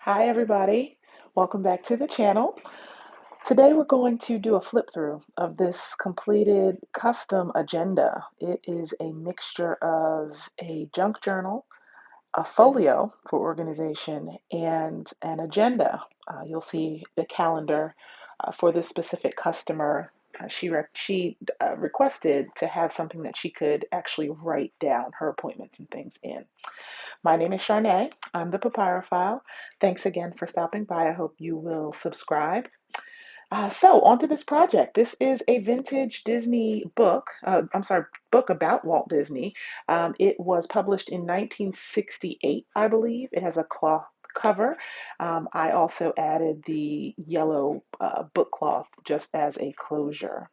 Hi, everybody. Welcome back to the channel. Today, we're going to do a flip through of this completed custom agenda. It is a mixture of a junk journal, a folio for organization, and an agenda. You'll see the calendar for this specific customer. She requested to have something that she could actually write down her appointments and things in. My name is Charnay. I'm the Papyrophile. Thanks again for stopping by. I hope you will subscribe. So, on to this project. This is a vintage Disney book. I'm sorry, book about Walt Disney. It was published in 1968, I believe. It has a cloth cover. I also added the yellow book cloth just as a closure.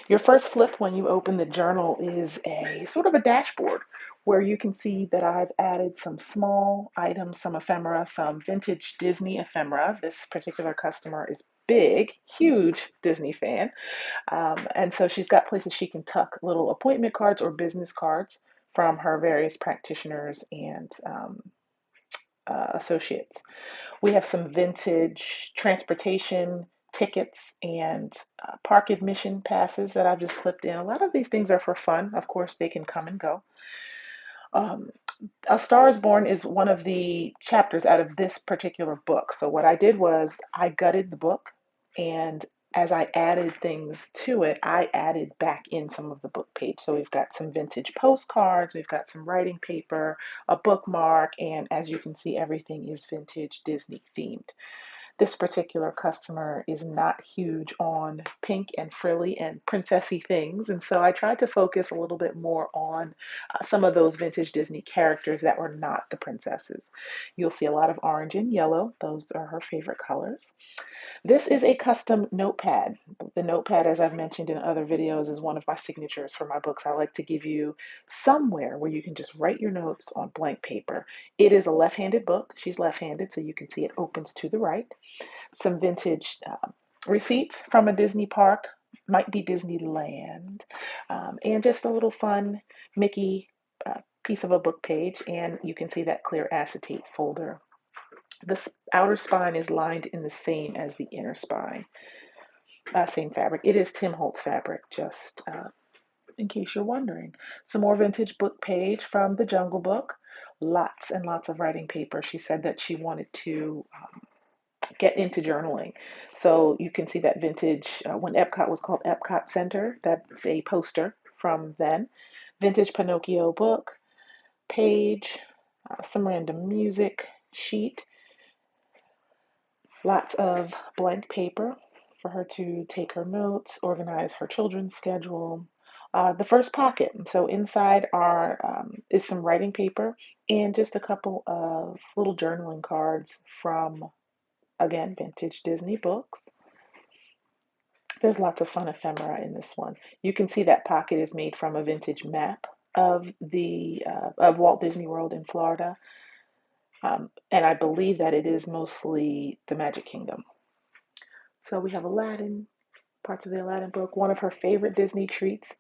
Your first flip when you open the journal is a sort of a dashboard where you can see that I've added some small items, some ephemera, some vintage Disney ephemera. This particular customer is big, huge Disney fan. And so she's got places she can tuck little appointment cards or business cards from her various practitioners and associates. We have some vintage transportation tickets and park admission passes that I've just clipped in. A lot of these things are for fun. Of course, they can come and go. Um, A Star is Born is one of the chapters out of this particular book. So, what I did was I gutted the book, and as I added things to it, I added back in some of the book page. So, we've got some vintage postcards, we've got some writing paper, a bookmark, and as you can see, everything is vintage Disney themed. This particular customer is not huge on pink and frilly and princessy things, and so I tried to focus a little bit more on some of those vintage Disney characters that were not the princesses. You'll see a lot of orange and yellow, those are her favorite colors. This is a custom notepad. The notepad, as I've mentioned in other videos, is one of my signatures for my books. I like to give you somewhere where you can just write your notes on blank paper. It is a left-handed book. She's left-handed, so you can see it opens to the right. Some vintage receipts from a Disney park, might be Disneyland, and just a little fun Mickey piece of a book page. And you can see that clear acetate folder. The outer spine is lined in the same as the inner spine, same fabric. It is Tim Holtz fabric, just in case you're wondering. Some more vintage book page from the Jungle Book. Lots and lots of writing paper. She said that she wanted to get into journaling. So you can see that vintage, when Epcot was called Epcot Center, that's a poster from then. Vintage Pinocchio book, page, some random music sheet, lots of blank paper for her to take her notes, organize her children's schedule. The first pocket. And so inside is some writing paper and just a couple of little journaling cards from, again, vintage Disney books. There's lots of fun ephemera in this one. You can see that pocket is made from a vintage map of Walt Disney World in Florida, and I believe that it is mostly the Magic Kingdom. So we have Aladdin, parts of the Aladdin book. One of her favorite Disney treats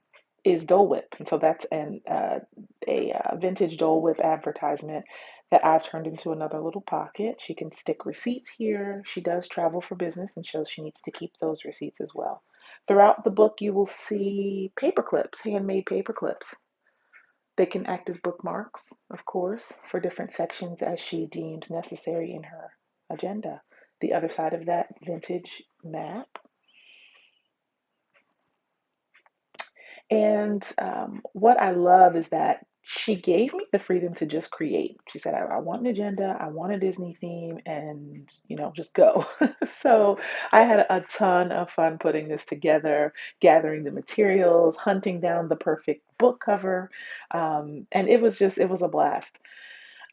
is Dole Whip, and so that's a vintage Dole Whip advertisement that I've turned into another little pocket. She can stick receipts here. She does travel for business, and so she needs to keep those receipts as well. Throughout the book, you will see paper clips, handmade paper clips. They can act as bookmarks, of course, for different sections as she deems necessary in her agenda. The other side of that vintage map. And what I love is that she gave me the freedom to just create. She said, I want an agenda, I want a Disney theme, and just go. So I had a ton of fun putting this together, gathering the materials, hunting down the perfect book cover. And it was a blast.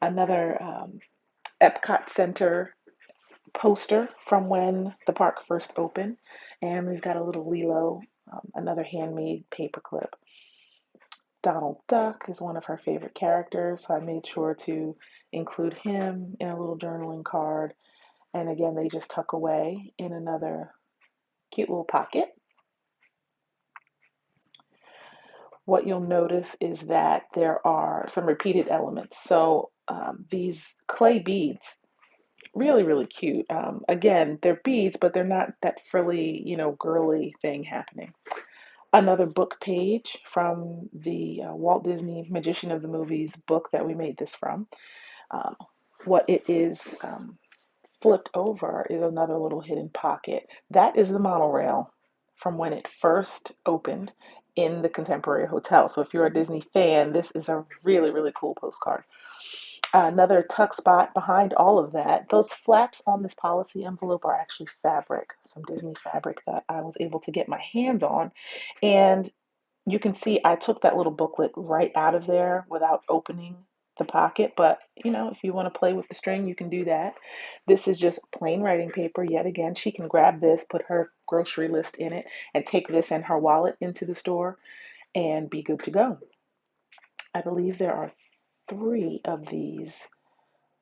Another Epcot Center poster from when the park first opened. And we've got a little Lilo, another handmade paperclip. Donald Duck is one of her favorite characters, so I made sure to include him in a little journaling card. And again, they just tuck away in another cute little pocket. What you'll notice is that there are some repeated elements. So these clay beads really, really cute. Again, they're beads, but they're not that frilly, girly thing happening. Another book page from the Walt Disney Magician of the Movies book that we made this from. Um, what it is flipped over is another little hidden pocket. That is the monorail from when it first opened in the Contemporary Hotel. So if you're a Disney fan, this is a really, really cool postcard. Another tuck spot behind all of that, those flaps on this policy envelope are actually fabric, some Disney fabric that I was able to get my hands on. And you can see I took that little booklet right out of there without opening the pocket. But, if you want to play with the string, you can do that. This is just plain writing paper. Yet again, she can grab this, put her grocery list in it, and take this and her wallet into the store and be good to go. I believe there are three of these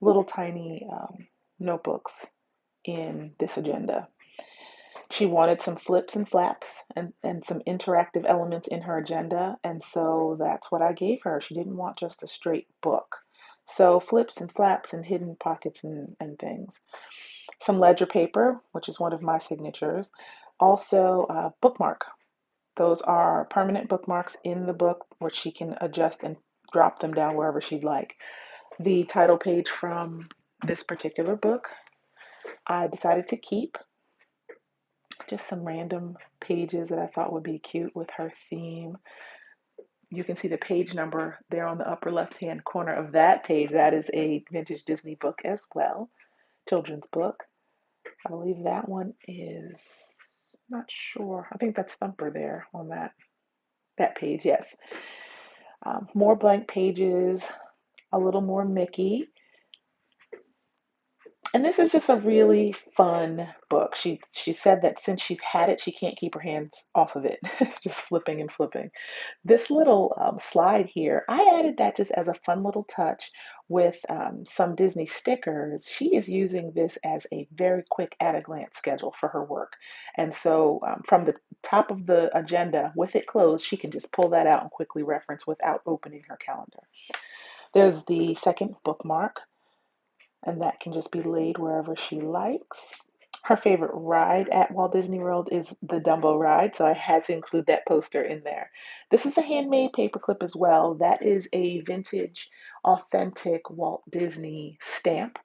little tiny notebooks in this agenda. She wanted some flips and flaps and some interactive elements in her agenda, and so that's what I gave her. She didn't want just a straight book. So flips and flaps and hidden pockets and things. Some ledger paper, which is one of my signatures. Also, bookmark. Those are permanent bookmarks in the book where she can adjust and drop them down wherever she'd like. The title page from this particular book, I decided to keep just some random pages that I thought would be cute with her theme. You can see the page number there on the upper left-hand corner of that page. That is a vintage Disney book as well, children's book. I believe that one is, not sure. I think that's Thumper there on that page, yes. More blank pages, a little more Mickey. And this is just a really fun book. She said that since she's had it, she can't keep her hands off of it, just flipping and flipping. This little slide here, I added that just as a fun little touch with some Disney stickers. She is using this as a very quick at-a-glance schedule for her work. And so from the top of the agenda, with it closed, she can just pull that out and quickly reference without opening her calendar. There's the second bookmark, and that can just be laid wherever she likes. Her favorite ride at Walt Disney World is the Dumbo ride, so I had to include that poster in there. This is a handmade paperclip as well. That is a vintage, authentic Walt Disney stamp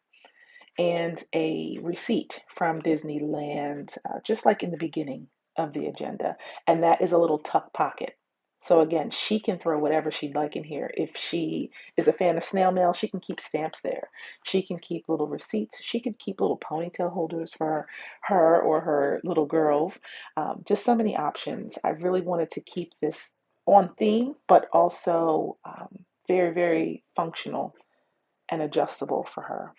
and a receipt from Disneyland, just like in the beginning of the agenda. And that is a little tuck pocket. So again, she can throw whatever she'd like in here. If she is a fan of snail mail, she can keep stamps there. She can keep little receipts. She could keep little ponytail holders for her or her little girls. Just so many options. I really wanted to keep this on theme, but also very, very functional and adjustable for her.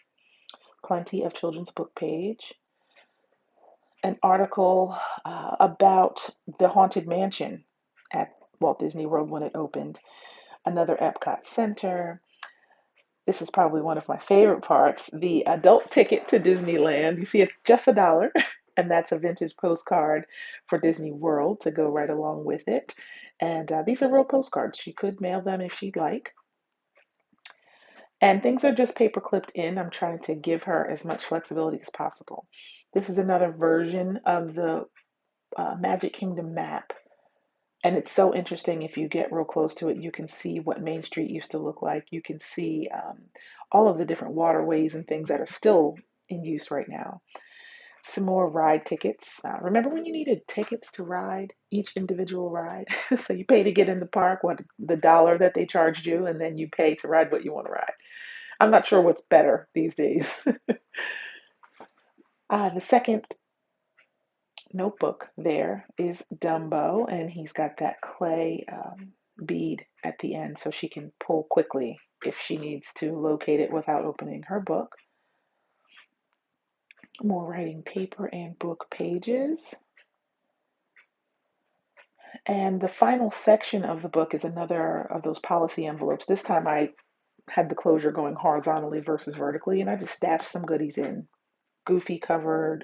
Plenty of children's book page, an article about the Haunted Mansion at Walt Disney World when it opened, another Epcot Center. This is probably one of my favorite parts, the adult ticket to Disneyland. You see, it's just $1, and that's a vintage postcard for Disney World to go right along with it. And these are real postcards. She could mail them if she'd like. And things are just paper clipped in. I'm trying to give her as much flexibility as possible. This is another version of the Magic Kingdom map. And it's so interesting if you get real close to it, you can see what Main Street used to look like. You can see all of the different waterways and things that are still in use right now. Some more ride tickets. Remember when you needed tickets to ride each individual ride? So you pay to get in the park, what the dollar that they charged you, and then you pay to ride what you want to ride. I'm not sure what's better these days. The second notebook there is Dumbo, and he's got that clay bead at the end so she can pull quickly if she needs to locate it without opening her book. More writing paper and book pages. And the final section of the book is another of those policy envelopes. This time I had the closure going horizontally versus vertically, and I just stashed some goodies in. Goofy covered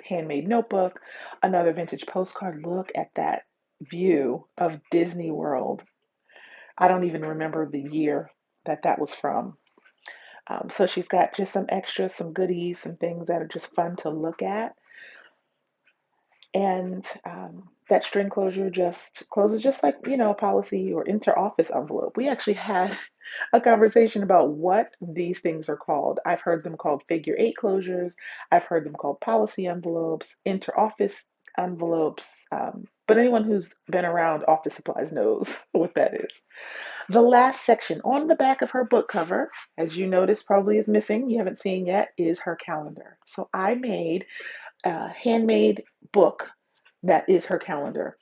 handmade notebook, another vintage postcard. Look at that view of Disney World. I don't even remember the year that was from. So she's got just some extras, some goodies, some things that are just fun to look at. And that string closure just closes just like, a policy or inter-office envelope. We actually had a conversation about what these things are called. I've heard them called figure eight closures. I've heard them called policy envelopes, inter-office envelopes. But anyone who's been around office supplies knows what that is. The last section on the back of her book cover, as you notice probably is missing, you haven't seen yet, is her calendar. So I made a handmade book that is her calendar.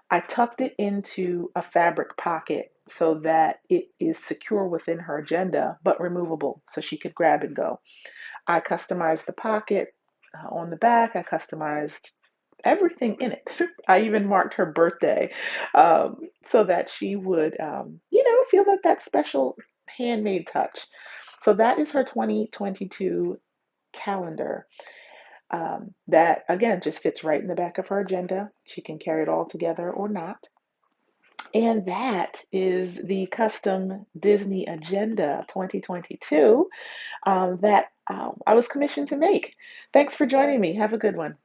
I tucked it into a fabric pocket so that it is secure within her agenda, but removable so she could grab and go. I customized the pocket on the back. I customized everything in it. I even marked her birthday so that she would, feel that special handmade touch. So that is her 2022 calendar. That again just fits right in the back of her agenda. She can carry it all together or not. And that is the custom Disney Agenda 2022 that I was commissioned to make. Thanks for joining me. Have a good one.